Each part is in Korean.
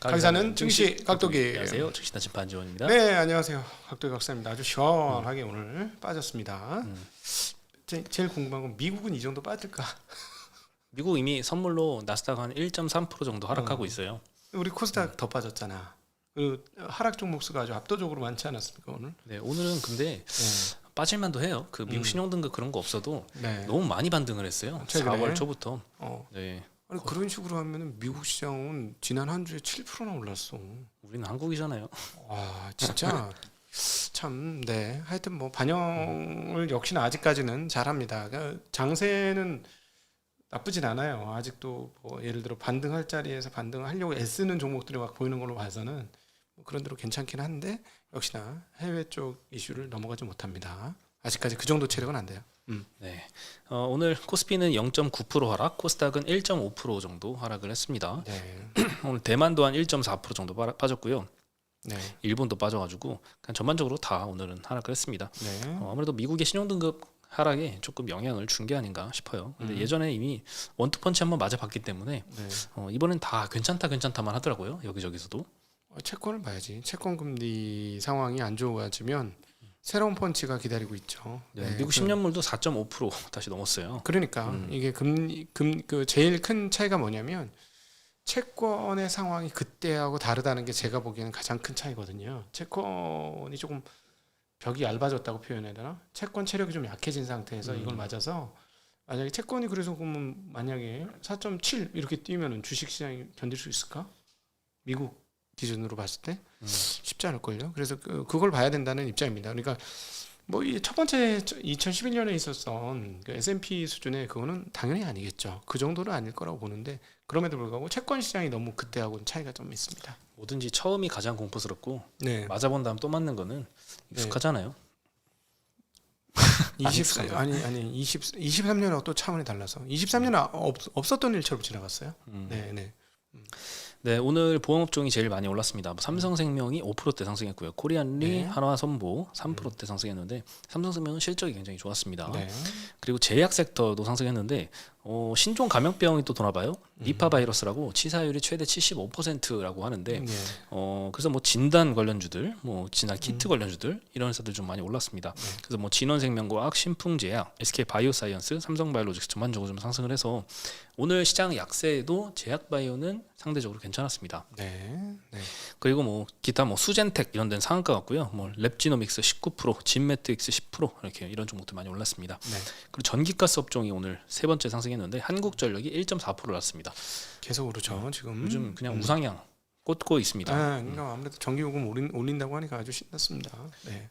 강의사는 증시 각도기. 안녕하세요. 증시단 심판지원입니다. 네, 안녕하세요. 각도기 박사입니다. 아주 시원하게 오늘 빠졌습니다. 제일 궁금한 건 미국은 이 정도 빠질까? 미국 이미 선물로 나스닥 한 1.3% 정도 하락하고 있어요. 우리 코스닥 더 빠졌잖아. 그리고 하락 종목 수가 아주 압도적으로 많지 않았습니까 오늘? 네, 오늘은 근데 빠질만도 해요. 그 미국 신용등급 그런 거 없어도 너무 많이 반등을 했어요. 최근에? 4월 초부터. 네. 아니 그런 식으로 하면은 미국 시장은 지난 한 주에 7%나 올랐어. 우리는 한국이잖아요. 와 진짜 참 네. 하여튼 뭐 반영을 역시나 아직까지는 잘합니다. 그러니까 장세는 나쁘진 않아요. 아직도 뭐 예를 들어 반등할 자리에서 반등을 하려고 애쓰는 종목들이 막 보이는 걸로 봐서는 뭐 그런 대로 괜찮긴 한데 역시나 해외 쪽 이슈를 넘어가지 못합니다. 아직까지 그 정도 체력은 안 돼요. 네, 오늘 코스피는 0.9% 하락, 코스닥은 1.5% 정도 하락을 했습니다. 네. 오늘 대만도 한 1.4% 정도 빠졌고요. 네. 일본도 빠져가지고 그냥 전반적으로 다 오늘은 하락을 했습니다. 네. 아무래도 미국의 신용등급 하락에 조금 영향을 준 게 아닌가 싶어요. 근데 예전에 이미 원투펀치 한번 맞아봤기 때문에 네. 이번엔 다 괜찮다만 하더라고요. 여기저기서도. 채권을 봐야지. 채권 금리 상황이 안 좋아지면 새로운 펀치가 기다리고 있죠. 네, 미국 10년물도 4.5% 다시 넘었어요. 그러니까 이게 그 제일 큰 차이가 뭐냐면 채권의 상황이 그때하고 다르다는 게 제가 보기에는 가장 큰 차이거든요. 채권이 조금 벽이 얇아졌다고 표현해야 되나? 채권 체력이 좀 약해진 상태에서 이걸 맞아서 만약에 채권이 그래서 그러면 만약에 4.7 이렇게 뛰면은 주식 시장이 견딜 수 있을까? 미국 기준으로 봤을 때 쉽지 않을걸요. 그래서 그걸 봐야 된다는 입장입니다. 그러니까 뭐 이 첫 번째 2011년에 있었던 그 S&P 수준의 그거는 당연히 아니겠죠. 그 정도는 아닐 거라고 보는데 그럼에도 불구하고 채권 시장이 너무 그때하고는 차이가 좀 있습니다. 뭐든지 처음이 가장 공포스럽고 네. 맞아본 다음 또 맞는 거는 익숙하잖아요. 23년하고 또 차원이 달라서 23년은 없었던 일처럼 지나갔어요. 네. 네, 오늘 보험업종이 제일 많이 올랐습니다. 삼성생명이 5%대 상승했고요. 코리안리, 한화선보 3%대 상승했는데 삼성생명은 실적이 굉장히 좋았습니다. 네. 그리고 제약 섹터도 상승했는데 신종 감염병이 또 돌아봐요. 니파 바이러스라고 치사율이 최대 75%라고 하는데 그래서 뭐 진단 관련주들, 뭐 진단 키트 관련주들 이런 회사들 좀 많이 올랐습니다. 그래서 뭐 진원생명과학, 신풍제약, SK 바이오사이언스, 삼성바이오로직스 전반적으로 좀 상승을 해서 오늘 시장 약세에도 제약바이오는 상대적으로 괜찮았습니다. 네. 그리고 뭐 기타 뭐 수젠텍 이런 데는 상한가 같고요. 뭐 랩지노믹스 19%, 진매트릭스 10% 이렇게 이런 종목들 많이 올랐습니다. 네. 그리고 전기가스 업종이 오늘 세 번째 상승했는데 한국전력이 1.4% 올랐습니다. 계속 오르죠 지금. 요즘 그냥 우상향 꽂고 있습니다. 그러니까 아무래도 전기요금 올린다고 하니까 아주 신났습니다. 네.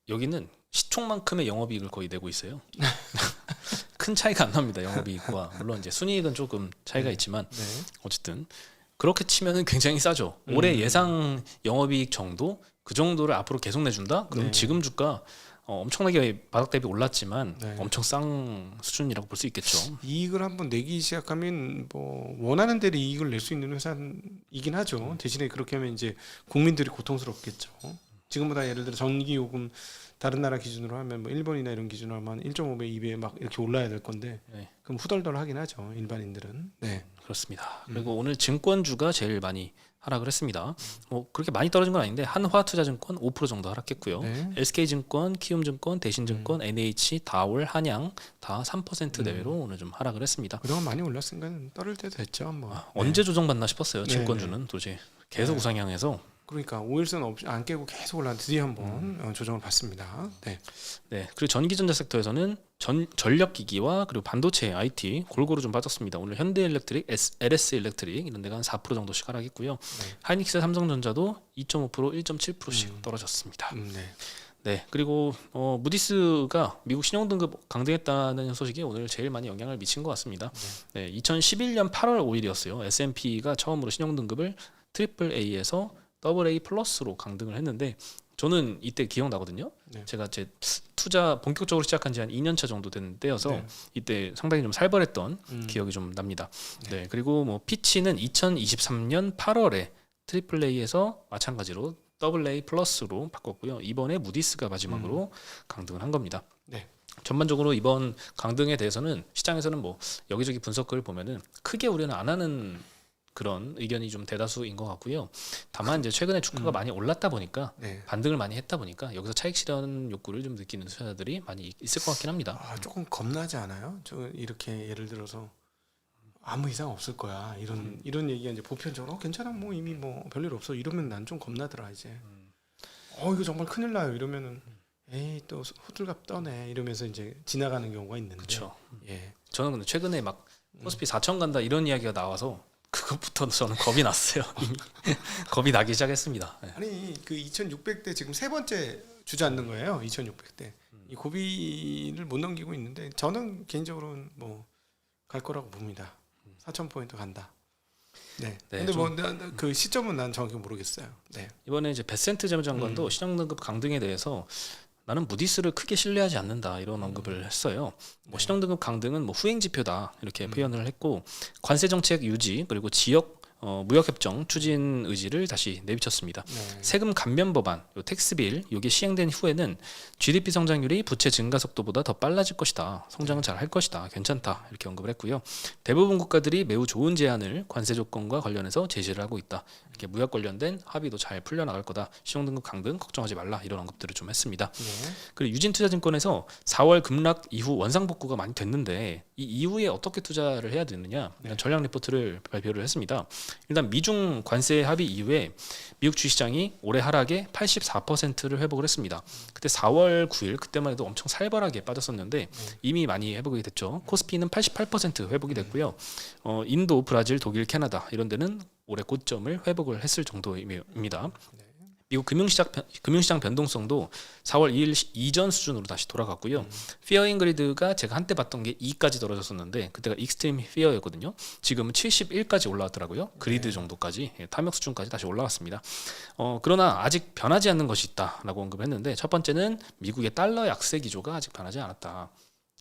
여기는 시총만큼의 영업이익을 거의 내고 있어요. 큰 차이가 안 납니다. 영업이익과 물론 이제 순이익은 조금 차이가 있지만 어쨌든 그렇게 치면은 굉장히 싸죠. 올해 예상 영업이익 정도 그 정도를 앞으로 계속 내준다? 그럼 지금 주가 엄청나게 바닥 대비 올랐지만 엄청 싼 수준이라고 볼 수 있겠죠. 이익을 한번 내기 시작하면 뭐 원하는 대로 이익을 낼 수 있는 회사이긴 하죠. 대신에 그렇게 하면 이제 국민들이 고통스럽겠죠. 지금보다 예를 들어 전기요금 다른 나라 기준으로 하면 뭐 일본이나 이런 기준으로 하면 1.5배, 2배 막 이렇게 올라야 될 건데 그럼 후덜덜 하긴 하죠. 일반인들은. 네. 그렇습니다. 그리고 오늘 증권주가 제일 많이 하락을 했습니다. 뭐 그렇게 많이 떨어진 건 아닌데 한화투자증권 5% 정도 하락했고요. SK증권, 키움증권, 대신증권, NH, 다올, 한양 다 3% 내외로 오늘 좀 하락을 했습니다. 그동안 많이 올랐으니까 떨을 때도 됐죠. 뭐. 언제 조정받나 싶었어요. 증권주는 도저히 계속 우상향해서. 그러니까 5일선 안 깨고 계속 올라 드디어 한번 조정을 받습니다. 네. 그리고 전기전자 섹터에서는 전력기기와 그리고 반도체, IT 골고루 좀 빠졌습니다. 오늘 현대일렉트릭, LS 일렉트릭 이런 데가 한 4% 정도씩 하락했고요. 하이닉스, 삼성전자도 2.5%, 1.7%씩 떨어졌습니다. 네. 그리고 무디스가 미국 신용등급 강등했다는 소식이 오늘 제일 많이 영향을 미친 것 같습니다. 2011년 8월 5일이었어요. S&P가 처음으로 신용등급을 트리플 A에서 더블 A 플러스로 강등을 했는데 저는 이때 기억나거든요. 제가 제 투자 본격적으로 시작한 지 한 2년차 정도 된 때여서 이때 상당히 좀 살벌했던 기억이 좀 납니다. 그리고 뭐 피치는 2023년 8월에 트리플 A에서 마찬가지로 더블 A 플러스로 바꿨고요. 이번에 무디스가 마지막으로 강등을 한 겁니다. 전반적으로 이번 강등에 대해서는 시장에서는 뭐 여기저기 분석을 보면은 크게 우려는 안 하는 그런 의견이 좀 대다수인 것 같고요. 다만 이제 최근에 주가가 많이 올랐다 보니까 네. 반등을 많이 했다 보니까 여기서 차익 실현 욕구를 좀 느끼는 투자자들이 많이 있을 것 같긴 합니다. 조금 겁나지 않아요? 저 이렇게 예를 들어서 아무 이상 없을 거야 이런 얘기가 이제 보편적으로 괜찮아 뭐 이미 뭐 별일 없어 이러면 난 좀 겁나더라 이제. 이거 정말 큰일 나요 이러면은 에이 또 호들갑 떠네 이러면서 이제 지나가는 경우가 있는데. 그렇죠. 예. 저는 근데 최근에 막 코스피 4천 간다 이런 이야기가 나와서 그것부터 저는 겁이 났어요. 이미 겁이 나기 시작했습니다. 네. 아니 그 2,600대 지금 세 번째 주저앉는 거예요. 2,600대. 이 고비를 못 넘기고 있는데 저는 개인적으로는 뭐 갈 거라고 봅니다. 4,000포인트 간다. 네. 네, 근데 뭐 그 시점은 난 정확히 모르겠어요. 네. 이번에 이제 베센트 재무장관도 시장 등급 강등에 대해서 나는 무디스를 크게 신뢰하지 않는다 이런 언급을 했어요. 뭐 시장 등급 강등은 뭐 후행 지표다 이렇게 표현을 했고 관세 정책 유지 그리고 지역 무역 협정 추진 의지를 다시 내비쳤습니다. 네. 세금 감면 법안, 요 텍스빌 이게 시행된 후에는 GDP 성장률이 부채 증가 속도보다 더 빨라질 것이다. 성장은 잘 할 것이다. 괜찮다. 이렇게 언급을 했고요. 대부분 국가들이 매우 좋은 제안을 관세 조건과 관련해서 제시를 하고 있다. 이렇게 무역 관련된 합의도 잘 풀려나갈 거다. 시중등급 강등 걱정하지 말라. 이런 언급들을 좀 했습니다. 네. 그리고 유진투자증권에서 4월 급락 이후 원상복구가 많이 됐는데 이 이후에 어떻게 투자를 해야 되느냐 전략 리포트를 발표를 했습니다. 일단 미중 관세 합의 이후에 미국 주식시장이 올해 하락에 84%를 회복을 했습니다. 그때 4월 9일 그때만 해도 엄청 살벌하게 빠졌었는데 이미 많이 회복이 됐죠. 코스피는 88% 회복이 됐고요. 인도, 브라질, 독일, 캐나다 이런 데는 올해 고점을 회복을 했을 정도입니다. 미국 금융시장 변동성도 4월 2일 이전 수준으로 다시 돌아갔고요. 피어인 그리드가 제가 한때 봤던 게 2까지 떨어졌었는데 그때가 익스트림 피어였거든요. 지금은 71까지 올라왔더라고요. 그리드 정도까지 탐욕 수준까지 다시 올라왔습니다. 그러나 아직 변하지 않는 것이 있다라고 언급했는데 첫 번째는 미국의 달러 약세 기조가 아직 변하지 않았다.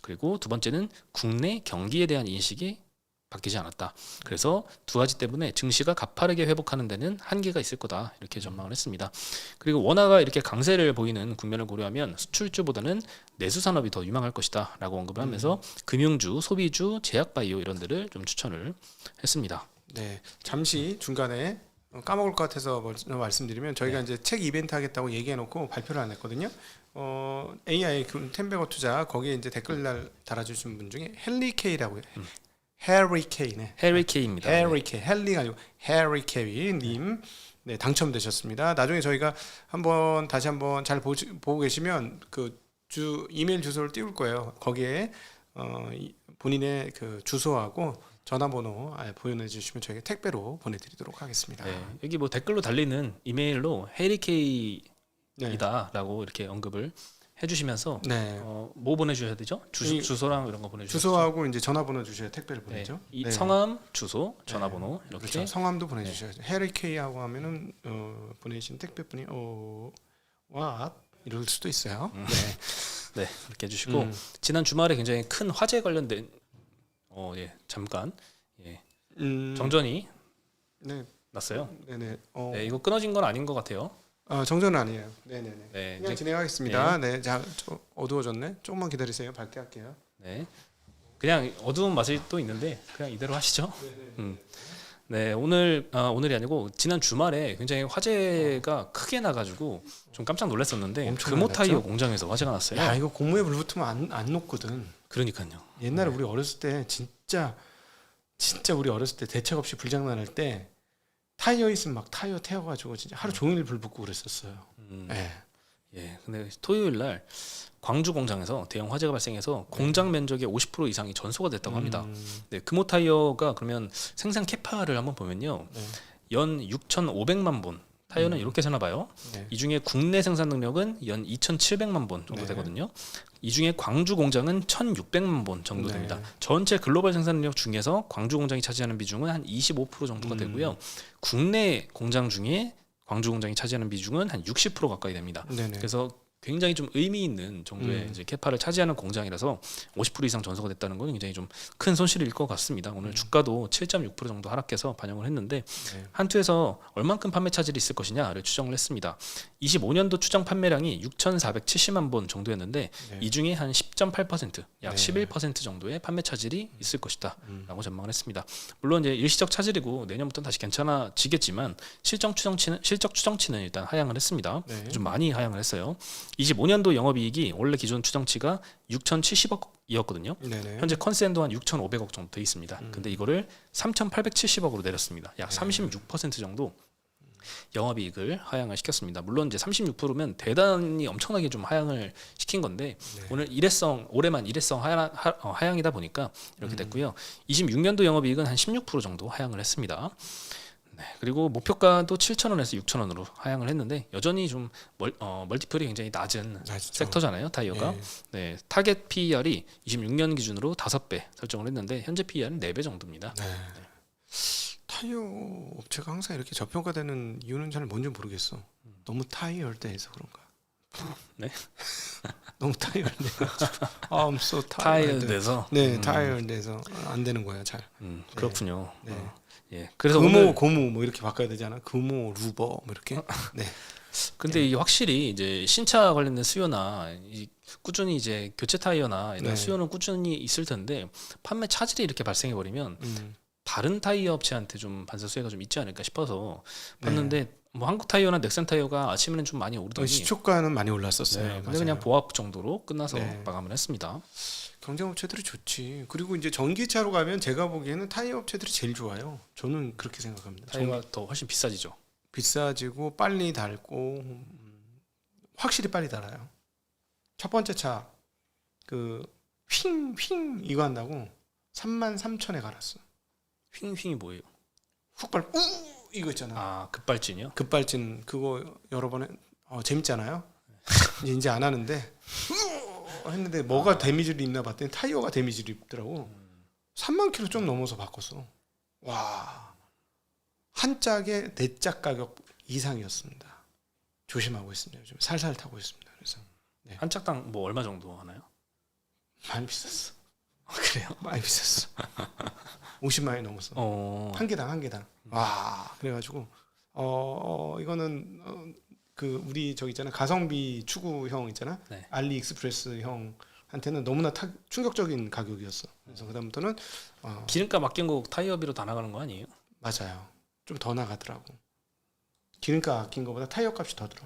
그리고 두 번째는 국내 경기에 대한 인식이 바뀌지 않았다. 그래서 두 가지 때문에 증시가 가파르게 회복하는 데는 한계가 있을 거다. 이렇게 전망을 했습니다. 그리고 원화가 이렇게 강세를 보이는 국면을 고려하면 수출주보다는 내수 산업이 더 유망할 것이다. 라고 언급을 하면서 금융주, 소비주, 제약바이오 이런 데를 좀 추천을 했습니다. 네. 잠시 중간에 까먹을 것 같아서 말씀드리면 저희가 이제 책 이벤트 하겠다고 얘기해놓고 발표를 안 했거든요. AI 템베거 투자 거기에 이제 댓글 달아주신 분 중에 헨리 K라고 해요. 해리 K네. 해리 K입니다. 해리 K. 헨리가 아니고 해리 K 님. 네, 당첨되셨습니다. 나중에 저희가 다시 한번 잘 보고 계시면 그 이메일 주소를 띄울 거예요. 거기에 본인의 그 주소하고 전화번호 보내 주시면 저희가 택배로 보내드리도록 하겠습니다. 네, 여기 뭐 댓글로 달리는 이메일로 해리 K이다라고 이렇게 언급을 해주시면서 네. 뭐 보내주셔야 되죠? 주소랑 이런 거 보내주세요. 주소하고 이제 전화번호 주셔야 택배를 보내죠. 네. 이 네. 성함, 주소, 전화번호 이렇게. 그렇죠. 성함도 보내주셔야죠. 해리 K하고 하면은 보내신 택배분이 이럴 수도 있어요. 네, 이렇게 해주시고 지난 주말에 굉장히 큰 화재 관련된 잠깐 정전이 났어요. 네네. 네, 이거 끊어진 건 아닌 것 같아요. 정전은 아니에요. 네네네. 네, 그냥 진행하겠습니다. 네, 자, 어두워졌네. 조금만 기다리세요. 밝게 할게요. 네, 그냥 어두운 맛이 또 있는데 그냥 이대로 하시죠. 네, 오늘이 아니고 지난 주말에 굉장히 화재가 크게 나가지고 좀 깜짝 놀랐었는데 금호타이어 공장에서 화재가 났어요. 야, 이거 고무에 불 붙으면 안 녹거든. 그러니까요. 옛날에 우리 어렸을 때 진짜 우리 어렸을 때 대책 없이 불장난할 때 타이어 있으면 막 타이어 태워가지고 진짜 하루 종일 불 붙고 그랬었어요. 네. 예, 근데 토요일 날 광주 공장에서 대형 화재가 발생해서 공장 면적의 50% 이상이 전소가 됐다고 합니다. 네, 금호 타이어가 그러면 생산 캐파를 한번 보면요, 연 6,500만 본 타이어는 이렇게 세나 봐요. 네. 이 중에 국내 생산 능력은 연 2,700만 본 정도 네. 되거든요. 이 중에 광주 공장은 1,600만 본 정도 됩니다. 전체 글로벌 생산 능력 중에서 광주 공장이 차지하는 비중은 한 25% 정도가 되고요. 국내 공장 중에 광주 공장이 차지하는 비중은 한 60% 가까이 됩니다. 네네. 그래서 굉장히 좀 의미 있는 정도의 이제 캐파를 차지하는 공장이라서 50% 이상 전소가 됐다는 건 굉장히 좀 큰 손실일 것 같습니다. 오늘 주가도 7.6% 정도 하락해서 반영을 했는데 네. 한투에서 얼만큼 판매 차질이 있을 것이냐를 추정을 했습니다. 25년도 추정 판매량이 6,470만 본 정도였는데 네. 이 중에 한 10.8%, 약 네. 11% 정도의 판매 차질이 있을 것이다라고 전망을 했습니다. 물론 이제 일시적 차질이고 내년부터는 다시 괜찮아지겠지만 실적 추정치는 일단 하향을 했습니다. 네. 좀 많이 하향을 했어요. 25년도 영업이익이 원래 기존 추정치가 6,070억이었거든요. 네네. 현재 컨센도 한 6,500억 정도 돼 있습니다. 근데 이거를 3,870억으로 내렸습니다. 약 36% 정도 영업이익을 하향을 시켰습니다. 물론 이제 36%면 대단히 엄청나게 좀 하향을 시킨 건데 오늘 올해만 일회성 하향이다 보니까 이렇게 됐고요. 26년도 영업이익은 한 16% 정도 하향을 했습니다. 네, 그리고 목표가도 7,000원에서 6,000원으로 하향을 했는데 여전히 좀 멀티플이 굉장히 낮은 섹터잖아요, 타이어가. 예. 네, 타겟 PER이 26년 기준으로 5배 설정을 했는데 현재 PER은 4배 정도입니다. 네. 타이어 업체가 항상 이렇게 저평가되는 이유는 잘 뭔지 모르겠어. 너무 타이어드해서 그런가. 네? 너무 타이어드해서. I'm so tired. 타이어드에서 네, 타이어드해서 안 되는 거야 잘. 그렇군요. 네. 예, 그래서 금호, 오늘 고무 뭐 이렇게 바꿔야 되잖아. 금호, 루버 뭐 이렇게. 네. 근데 이게 확실히 이제 신차 관련된 수요나 꾸준히 이제 교체 타이어나 이런 네. 수요는 꾸준히 있을 텐데 판매 차질이 이렇게 발생해 버리면 다른 타이어 업체한테 좀 반사 수혜가 좀 있지 않을까 싶어서 봤는데 뭐 한국 타이어나 넥센 타이어가 아침에는 좀 많이 오르더니 시초가는 많이 올랐었어요. 네, 근데 맞아요. 그냥 보합 정도로 끝나서 네. 마감을 했습니다. 경쟁업체들이 좋지. 그리고 이제 전기차로 가면 제가 보기에는 타이어 업체들이 제일 좋아요. 저는 그렇게 생각합니다. 타이어가 더 훨씬 비싸지죠. 비싸지고 빨리 닳고 확실히 빨리 닳아요. 첫 번째 차 그 휘잉 이거 한다고 33,000에 갈았어. 휘잉휘잉이 뭐예요? 훅발 이거 있잖아. 아, 급발진이요? 급발진 그거 여러 번 재밌잖아요. 이제 안 하는데 했는데 뭐가 데미지를 입나 봤더니 타이어가 데미지를 입더라고. 3만 킬로 좀 넘어서 바꿨어. 와, 한 짝에 4짝 가격 이상이었습니다. 조심하고 있습니다. 요즘 살살 타고 있습니다. 그래서 한 짝당 뭐 얼마 정도 하나요? 많이 비쌌어. 그래요? 많이 비쌌어. 50만 원이 넘었어. 한 개당. 와, 그래가지고 이거는 그 우리 저기 있잖아 가성비 추구형 있잖아. 네. 알리익스프레스 형한테는 너무나 충격적인 가격이었어. 그래서 그다음부터는 기름값 아낀 거 타이어비로 다 나가는 거 아니에요? 맞아요. 좀 더 나가더라고. 기름값 아낀 거보다 타이어 값이 더 들어.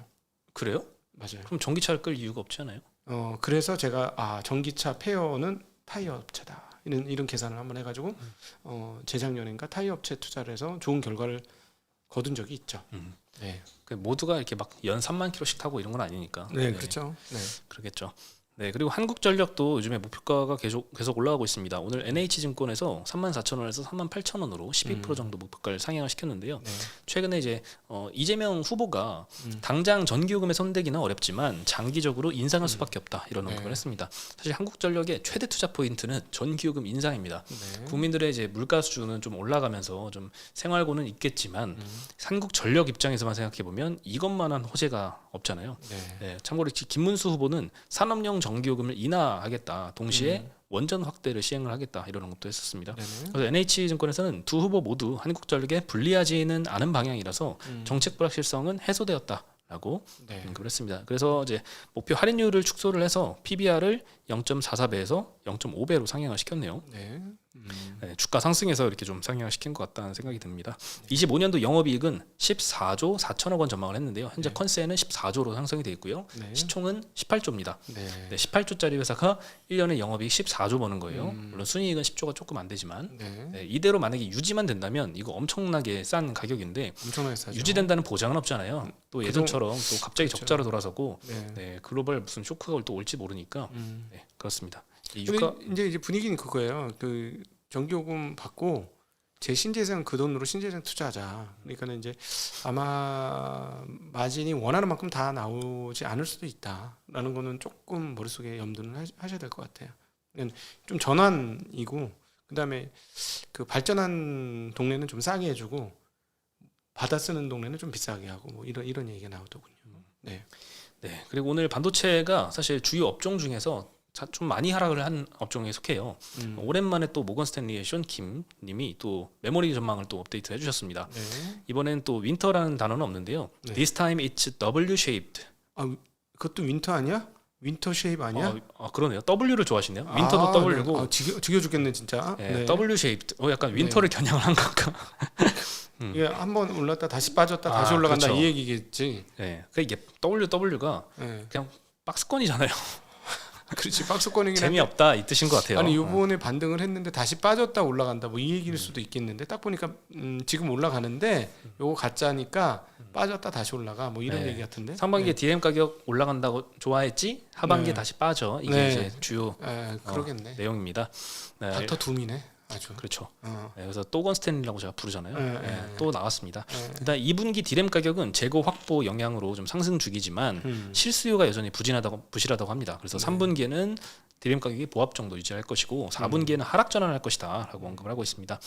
그래요? 맞아요. 그럼 전기차를 끌 이유가 없지 않아요? 그래서 제가 전기차 페어는 타이어 업체다. 이런 계산을 한번 해가지고 재작년인가 타이어 업체 투자를 해서 좋은 결과를 거둔 적이 있죠. 네. 그 모두가 이렇게 막 연 3만 킬로씩 타고 이런 건 아니니까. 네, 그렇죠. 네. 그러겠죠. 네, 그리고 한국전력도 요즘에 목표가가 계속 올라가고 있습니다. 오늘 NH증권에서 34,000원에서 38,000원으로 12% 정도 목표가를 상향을 시켰는데요. 네. 최근에 이제 이재명 후보가 당장 전기요금의 손대기는 어렵지만 장기적으로 인상할 수밖에 없다 이런 언급을 했습니다. 사실 한국전력의 최대 투자 포인트는 전기요금 인상입니다. 네. 국민들의 이제 물가 수준은 좀 올라가면서 좀 생활고는 있겠지만 한국전력 입장에서만 생각해 보면 이것만한 호재가 없잖아요. 네. 네, 참고로 김문수 후보는 산업용 전기요금을 인하하겠다. 동시에 원전 확대를 시행을 하겠다. 이런 것도 했었습니다. 네네. 그래서 NH증권에서는 두 후보 모두 한국전력에 불리하지는 않은 방향이라서 정책 불확실성은 해소되었다라고 네. 언급을 했습니다. 그래서 이제 목표 할인율을 축소를 해서 PBR을 0.44배에서 0.5배로 상향을 시켰네요. 네. 네, 주가 상승해서 이렇게 좀 상향을 시킨 것 같다는 생각이 듭니다. 25년도 영업이익은 14조 4천억 원 전망을 했는데요. 현재 컨센은 14조로 상승이 되어 있고요. 네. 시총은 18조입니다. 네. 네, 18조짜리 회사가 1년에 영업이익 14조 버는 거예요. 물론 순이익은 10조가 조금 안 되지만 네. 네, 이대로 만약에 유지만 된다면 이거 엄청나게 싼 가격인데 엄청나게 싸죠. 유지된다는 보장은 없잖아요. 또 예전처럼 또 갑자기 그렇죠. 적자로 돌아서고 네. 네, 글로벌 무슨 쇼크가 또 올지 모르니까 네, 그렇습니다. 이 근데 유가 이제 분위기는 그거예요. 그 전기요금 받고 제 신재생 그 돈으로 신재생 투자하자. 그러니까는 이제 아마 마진이 원하는 만큼 다 나오지 않을 수도 있다라는 거는 조금 머릿속에 염두는 하셔야 될 것 같아요. 좀 전환이고 그다음에 그 발전한 동네는 좀 싸게 해주고 받아 쓰는 동네는 좀 비싸게 하고 뭐 이런 얘기가 나오더군요. 네. 네. 그리고 오늘 반도체가 사실 주요 업종 중에서 좀 많이 하락을 한 업종에 속해요. 오랜만에 또 모건 스탠리의 션킴 님이 또 메모리 전망을 또 업데이트 해주셨습니다. 네. 이번엔 또 윈터라는 단어는 없는데요. 네. This time it's W-shaped. 아, 그것도 윈터 아니야? 윈터 쉐입 아니야? 그러네요. W를 좋아하시네요. 윈터도 W고. 네. 지겨 죽겠네 진짜. 네, 네. W-shaped. 약간 윈터를 겨냥을 한 건가? 이게 한번 올랐다 다시 빠졌다 다시 올라간다 그렇죠. 이 얘기겠지. 네. 그러니까 이게 WW가 네. 그냥 박스권이잖아요. 그렇지 박스권이긴 한데. 재미없다 이 뜻인 것 같아요. 아니 요번에 반등을 했는데 다시 빠졌다 올라간다 뭐 이 얘기일 수도 있겠는데 딱 보니까 지금 올라가는데 요거 가짜니까 빠졌다 다시 올라가 뭐 이런 네. 얘기 같은데. 상반기에 DRAM 가격 올라간다고 좋아했지 하반기에 네. 다시 빠져. 이게 네. 이제 주요 그러겠네. 내용입니다. 네. 닥터 둠이네 아주. 그렇죠. 어. 네, 그래서 또 건스탠이라고 제가 부르잖아요. 네. 또 나왔습니다. 네. 일단 2분기 DRAM 가격은 재고 확보 영향으로 좀 상승 주기지만 실수요가 여전히 부실하다고 합니다. 그래서 3분기에는 DRAM 가격이 보합 정도 유지할 것이고 4분기에는 하락 전환할 것이다라고 언급을 하고 있습니다.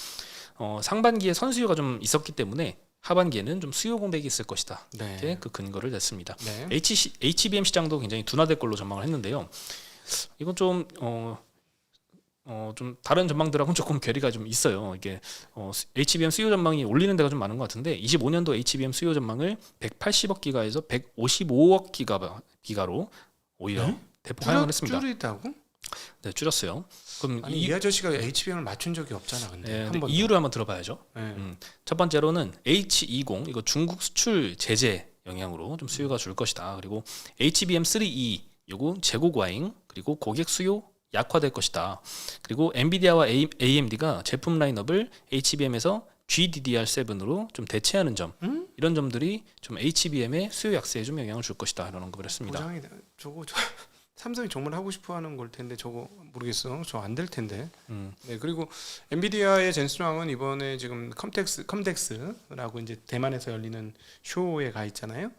상반기에 선수요가 좀 있었기 때문에 하반기에는 좀 수요 공백이 있을 것이다. 네. 이렇게 그 근거를 냈습니다. 네. HBM 시장도 굉장히 둔화될 걸로 전망을 했는데요. 이건 좀 좀 다른 전망들하고는 조금 괴리가 좀 있어요. 이게 HBM 수요 전망이 올리는 데가 좀 많은 것 같은데 25년도 HBM 수요 전망을 180억 기가에서 155억 기가로 오히려 대폭 하향을 했습니다. 줄이다고? 네, 줄였어요. 그럼 아니 이 아저씨가 HBM을 맞춘 적이 없잖아. 근데 근데 번 이유를 한번 들어봐야죠. 네. 첫 번째로는 H20 이거 중국 수출 제재 영향으로 좀 수요가 줄 것이다. 그리고 HBM3E 요거 재고 과잉 그리고 고객 수요 약화될 것이다. 그리고 엔비디아와 AMD가 제품 라인업을 HBM에서 GDDR7으로 좀 대체하는 점 이런 점들이 좀 HBM의 수요 약세에 좀 영향을 줄 것이다 이런 언급을 했습니다. 보장이 저거 삼성이 정말 하고 싶어하는 걸 텐데 저거 모르겠어. 저 안 될 텐데. 네 그리고 엔비디아의 젠슨왕은 이번에 지금 컴덱스라고 이제 대만에서 열리는 쇼에 가 있잖아요.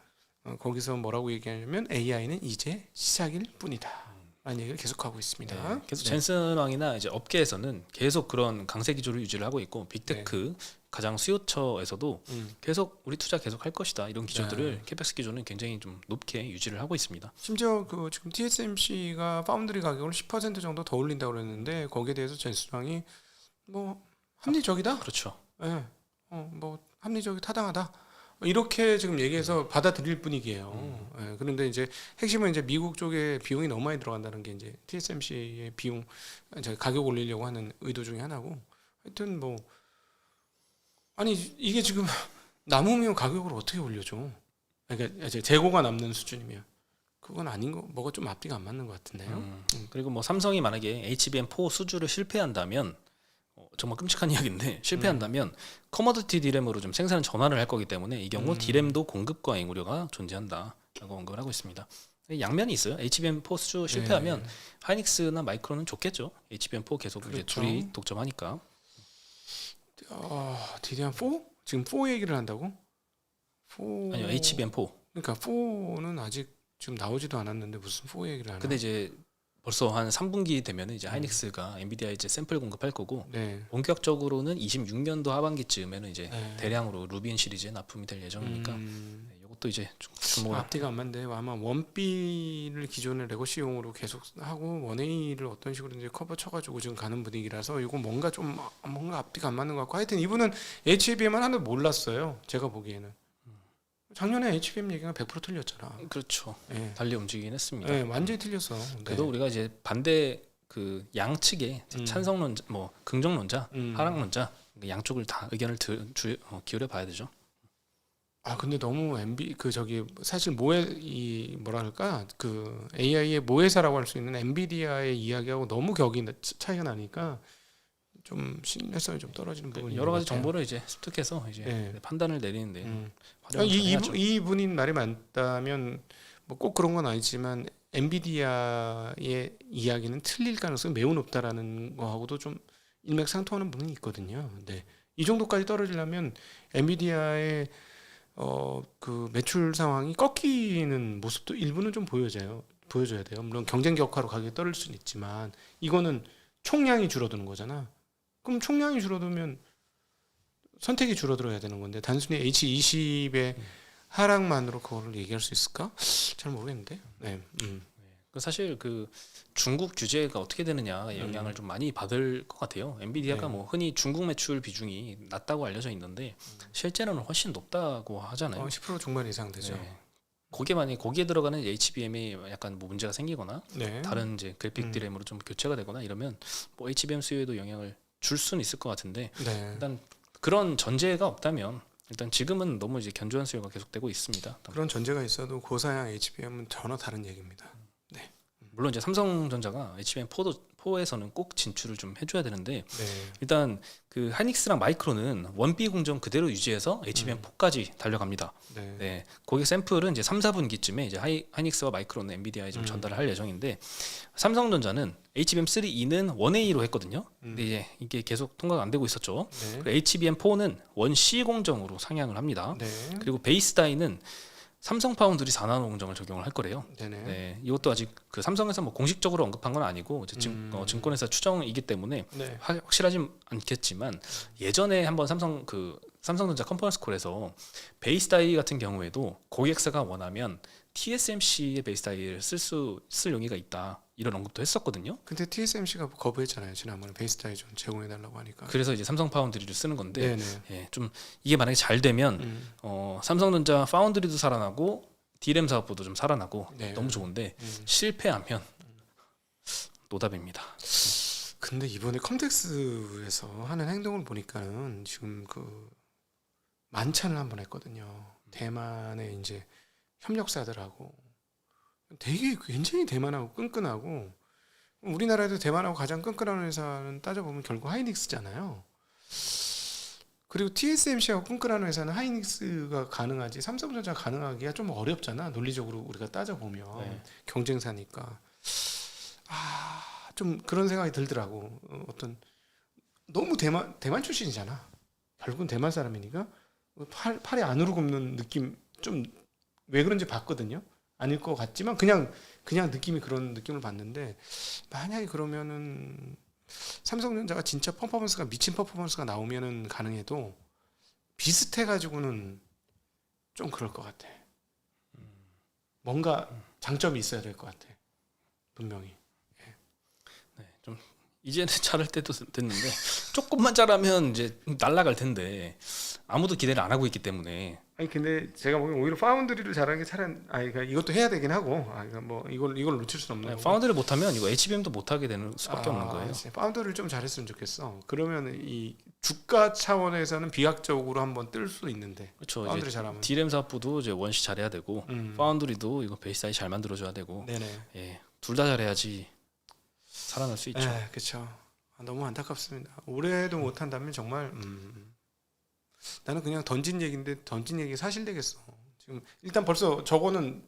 거기서 뭐라고 얘기하냐면 AI는 이제 시작일 뿐이다. 라는 얘기를 계속하고 있습니다. 네, 계속 젠슨 왕이나 이제 업계에서는 계속 그런 강세 기조를 유지를 하고 있고 빅테크 가장 수요처에서도 계속 우리 투자 계속 할 것이다 이런 기조들을 캐펙스 기조는 굉장히 좀 높게 유지를 하고 있습니다. 심지어 그 지금 TSMC가 파운드리 가격을 10% 정도 더 올린다고 그랬는데 거기에 대해서 젠슨 왕이 뭐 합리적이다. 그렇죠. 네. 뭐 합리적이 타당하다. 이렇게 지금 얘기해서 받아들일 분위기예요. 예, 그런데 이제 핵심은 이제 미국 쪽에 비용이 너무 많이 들어간다는 게 이제 TSMC의 비용 이제 가격 올리려고 하는 의도 중에 하나고. 하여튼 뭐 아니 이게 지금 남으면 가격을 어떻게 올려줘? 그러니까 이제 재고가 남는 수준이면 그건 아닌 거 뭐가 좀 앞뒤가 안 맞는 것 같은데요. 그리고 뭐 삼성이 만약에 HBM4 수주를 실패한다면 정말 끔찍한 이야기인데 실패한다면 커머디티 디램으로 좀 생산 전환을 할 거기 때문에 이 경우 디램도 공급 과잉 우려가 존재한다라고 언급을 하고 있습니다. 양면이 있어요. HBM4 수주 실패하면 하이닉스나 마이크론은 좋겠죠. HBM4 계속 이제 그렇죠. 둘이 독점하니까. DDR4? 지금 4 얘기를 한다고? 4 아니요 HBM4. 그러니까 4는 아직 지금 나오지도 않았는데 무슨 4 얘기를 하나? 근데 이제 벌써 한 3분기 되면 이제 하이닉스가 엔비디아 이제 샘플 공급할 거고 네. 본격적으로는 26년도 하반기쯤에는 이제 네. 대량으로 루빈 시리즈에 납품이 될 예정이니까 이것도 이제 주목을 앞뒤가 안 맞는데 아마 원B를 기존의 레거시용으로 계속 하고 원A를 어떤 식으로 이제 커버 쳐가지고 지금 가는 분위기라서 이거 뭔가 앞뒤가 안 맞는 것 같고 하여튼 이분은 HBM을 하나도 몰랐어요. 제가 보기에는 작년에 HBM 얘기가 100% 틀렸잖아. 그렇죠. 네. 달리 움직이긴 했습니다. 네, 완전히 틀렸어. 그래도 우리가 이제 반대 그 양측에 찬성론자, 뭐 긍정론자, 하락론자 양쪽을 다 의견을 기울여 봐야 되죠. 근데 너무 사실 뭐랄까 그 AI의 모회사라고 할 수 있는 엔비디아의 이야기하고 너무 격이 차이가 나니까 좀 신뢰성이 좀 떨어지는 부분이 여러 가지 있는 것 같아요. 정보를 이제 습득해서 이제 판단을 내리는데 이분이 말이 많다면 뭐 꼭 그런 건 아니지만 엔비디아의 이야기는 틀릴 가능성이 매우 높다라는 거하고도 좀 일맥상통하는 부분이 있거든요. 네. 이 정도까지 떨어지려면 엔비디아의 그 매출 상황이 꺾이는 모습도 일부는 좀 보여줘야 돼요. 물론 경쟁 격화로 가격이 떨어질 수는 있지만 이거는 총량이 줄어드는 거잖아. 그럼 총량이 줄어들면 선택이 줄어들어야 되는 건데 단순히 H20의 하락만으로 그거를 얘기할 수 있을까? 잘 모르겠는데. 네. 사실 그 중국 규제가 어떻게 되느냐 영향을 좀 많이 받을 것 같아요. 엔비디아가 네. 뭐 흔히 중국 매출 비중이 낮다고 알려져 있는데 실제로는 훨씬 높다고 하잖아요. 10% 중반 이상 되죠. 네. 거기에 들어가는 HBM이 약간 뭐 문제가 생기거나 네. 다른 이제 그래픽 디램으로 좀 교체가 되거나 이러면 뭐 HBM 수요에도 영향을 줄 수는 있을 것 같은데 네. 일단 그런 전제가 없다면 일단 지금은 너무 이제 견조한 수요가 계속되고 있습니다. 그런 전제가 있어도 고사양 HBM은 전혀 다른 얘기입니다. 물론 이제 삼성전자가 HBM4에서는 꼭 진출을 좀 해줘야 되는데 네. 일단 그 하이닉스랑 마이크론은 원비 공정 그대로 유지해서 HBM4까지 달려갑니다. 네. 네, 고객 샘플은 이제 3, 4분기쯤에 이제 하이닉스와 마이크론은 엔비디아에 좀 전달을 할 예정인데 삼성전자는 HBM3E는 1A로 했거든요. 근데 이제 이게 계속 통과가 안 되고 있었죠. 네. 그리고 HBM4는 1C 공정으로 상향을 합니다. 네. 그리고 베이스 다이는 삼성 파운드리 4나노 공정을 적용을 할 거래요. 네네. 네, 이것도 아직 그 삼성에서 뭐 공식적으로 언급한 건 아니고 이제 증권회사 추정이기 때문에 네. 확실하진 않겠지만 예전에 한번 삼성전자 컨퍼런스 콜에서 베이스 다이 같은 경우에도 고객사가 원하면 TSMC의 베이스 다이를 쓸 용의가 있다 이런 언급도 했었거든요. 근데 TSMC가 거부했잖아요. 지난번에 베이스 타이 좀 제공해 달라고 하니까. 그래서 이제 삼성 파운드리를 쓰는 건데 네네. 예, 좀 이게 만약에 잘 되면 삼성전자 파운드리도 살아나고 D램 사업부도 좀 살아나고 네. 너무 좋은데 실패하면 노답입니다. 근데 이번에 컴텍스에서 하는 행동을 보니까는 지금 그 만찬을 한번 했거든요. 대만의 이제 협력사들하고 되게 굉장히 대만하고 끈끈하고 우리나라에도 대만하고 가장 끈끈한 회사는 따져보면 결국 하이닉스잖아요. 그리고 TSMC하고 끈끈한 회사는 하이닉스가 가능하지 삼성전자가 가능하기가 좀 어렵잖아. 논리적으로 우리가 따져보면 네. 경쟁사니까. 좀 그런 생각이 들더라고. 어떤 너무 대만 출신이잖아. 결국은 대만 사람이니까 팔이 안으로 굽는 느낌 좀 왜 그런지 봤거든요. 아닐 것 같지만 그냥 느낌이 그런 느낌을 봤는데 만약에 그러면은 삼성전자가 진짜 퍼포먼스가 미친 퍼포먼스가 나오면은 가능해도 비슷해 가지고는 좀 그럴 것 같아. 뭔가 장점이 있어야 될 것 같아. 분명히. 네, 좀 이제는 잘할 때도 됐는데 조금만 잘하면 이제 날아갈 텐데 아무도 기대를 안 하고 있기 때문에 아니 근데 제가 보기엔 오히려 파운드리를 잘하는 게 차라리 그러니까 이것도 해야 되긴 하고 그러니까 뭐 이걸 놓칠 수는 없는 거고. 파운드를 못하면 이거 HBM도 못하게 되는 수밖에 없는 거예요. 파운드를 좀 잘했으면 좋겠어. 그러면 이 주가 차원에서는 비약적으로 한번 뜰 수 있는데. 그렇죠. 파운드리 잘하면. D램 사업부도 이제 원시 잘해야 되고 파운드리도 이거 베이스 사이 잘 만들어줘야 되고. 네네. 예, 둘 다 잘해야지 살아날 수 있죠. 네, 그렇죠. 너무 안타깝습니다. 올해도 못한다면 정말 나는 그냥 던진 얘기 사실 되겠어. 지금 일단 벌써 저거는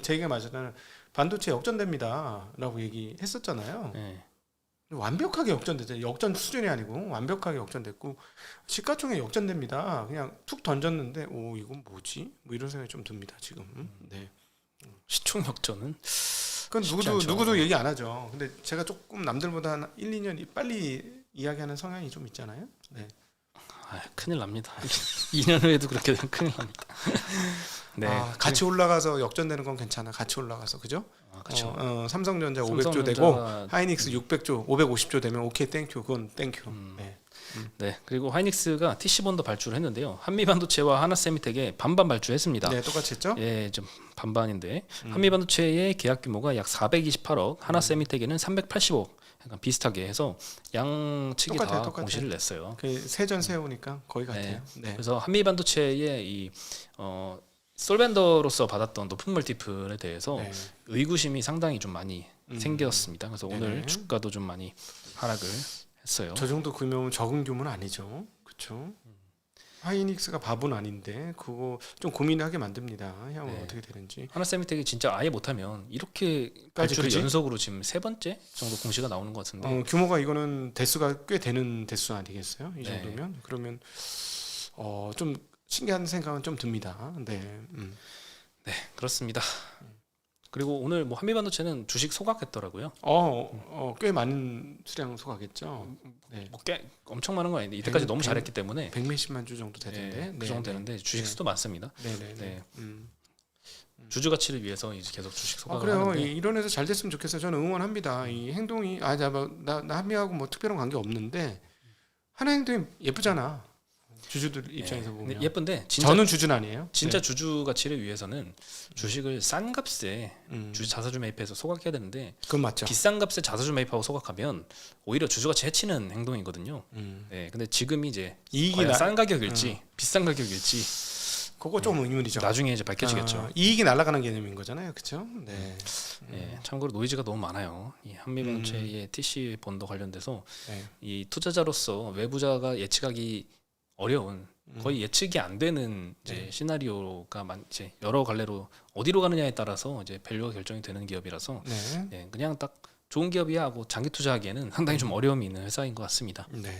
제 얘기가 맞잖아요. 반도체 역전됩니다라고 얘기했었잖아요. 네. 완벽하게 역전됐죠. 역전 수준이 아니고 완벽하게 역전됐고 시가총액 역전됩니다. 그냥 툭 던졌는데 오 이건 뭐지? 뭐 이런 생각이 좀 듭니다. 지금. 네. 시총 역전은 그건 쉽지 않죠. 누구도 얘기 안 하죠. 근데 제가 조금 남들보다 한 1, 2년 빨리 이야기하는 성향이 좀 있잖아요. 네. 큰일 납니다. 2년 후에도 그렇게 되면 큰일 납니다. 네. 같이 올라가서 역전되는 건 괜찮아. 같이 올라가서 그죠? 그렇죠. 삼성전자 500조 되고 하이닉스 600조, 550조 되면 오케이 땡큐. 그건 땡큐. 네. 네. 그리고 하이닉스가 TC본도 발주를 했는데요. 한미반도체와 하나세미텍에 반반 발주했습니다. 네, 똑같이 했죠? 예, 좀 반반인데 한미반도체의 계약 규모가 약 428억, 하나세미텍에는 380억. 약간 비슷하게 해서 양 측이 다 공시를 냈어요. 그 세전 세우니까 거의 같아요. 네. 그래서 한미반도체의 이 솔벤더로서 받았던 높은 멀티플에 대해서 의구심이 상당히 좀 많이 생겼습니다. 그래서 오늘 주가도 좀 많이 하락을 했어요. 저 정도 규모면 적은 규모는 아니죠. 그렇죠? 하이닉스가 바보는 아닌데 그거 좀 고민하게 만듭니다. 향후 어떻게 되는지. 하나세미텍이 진짜 아예 못하면 이렇게 발주를 연속으로 지금 3번째 정도 공시가 나오는 것 같은데 규모가 이거는 대수가 꽤 되는 대수 아니겠어요? 이 정도면 그러면 좀 신기한 생각은 좀 듭니다. 네, 네 그렇습니다. 그리고 오늘 뭐 한미반도체는 주식 소각했더라고요. 꽤 많은 수량 소각했죠. 네. 뭐 꽤 엄청 많은 건 아닌데 이때까지 너무 잘했기 때문에 100몇십만 주 정도 되던데. 그 정도 되는데 주식 수도 많습니다. 네네. 네. 주주 가치를 위해서 이제 계속 주식 소각을 그래요. 하는데 이런 회사 잘 됐으면 좋겠어요. 저는 응원합니다. 이 행동이 나 한미하고 뭐 특별한 관계 없는데 하나 행동이 예쁘잖아. 주주들 입장에서 근데 보면. 예쁜데 진짜 저는 주주는 아니에요. 진짜 주주 가치를 위해서는 주식을 싼 값에 주주 자사주 매입해서 소각해야 되는데 그건 맞죠. 비싼 값에 자사주 매입하고 소각하면 오히려 주주 가치 해치는 행동이거든요. 네, 근데 지금이 이제 이익이 과연 싼 가격일지 비싼 가격일지 그거 좀 의문이죠. 나중에 이제 밝혀지겠죠. 이익이 날아가는 개념인 거잖아요, 그렇죠? 네. 네, 참고로 노이즈가 너무 많아요. 이 한미반도체의 TC 본도 관련돼서 네. 이 투자자로서 외부자가 예측하기 어려운 거의 예측이 안 되는 이제 시나리오가 이제 여러 갈래로 어디로 가느냐에 따라서 이제 밸류가 결정이 되는 기업이라서 네. 네, 그냥 딱 좋은 기업이야 하고 장기 투자하기에는 상당히 좀 어려움이 있는 회사인 것 같습니다. 네.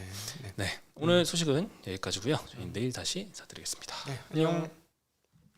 네, 오늘 소식은 여기까지고요. 저희 내일 다시 인사드리겠습니다. 네. 안녕.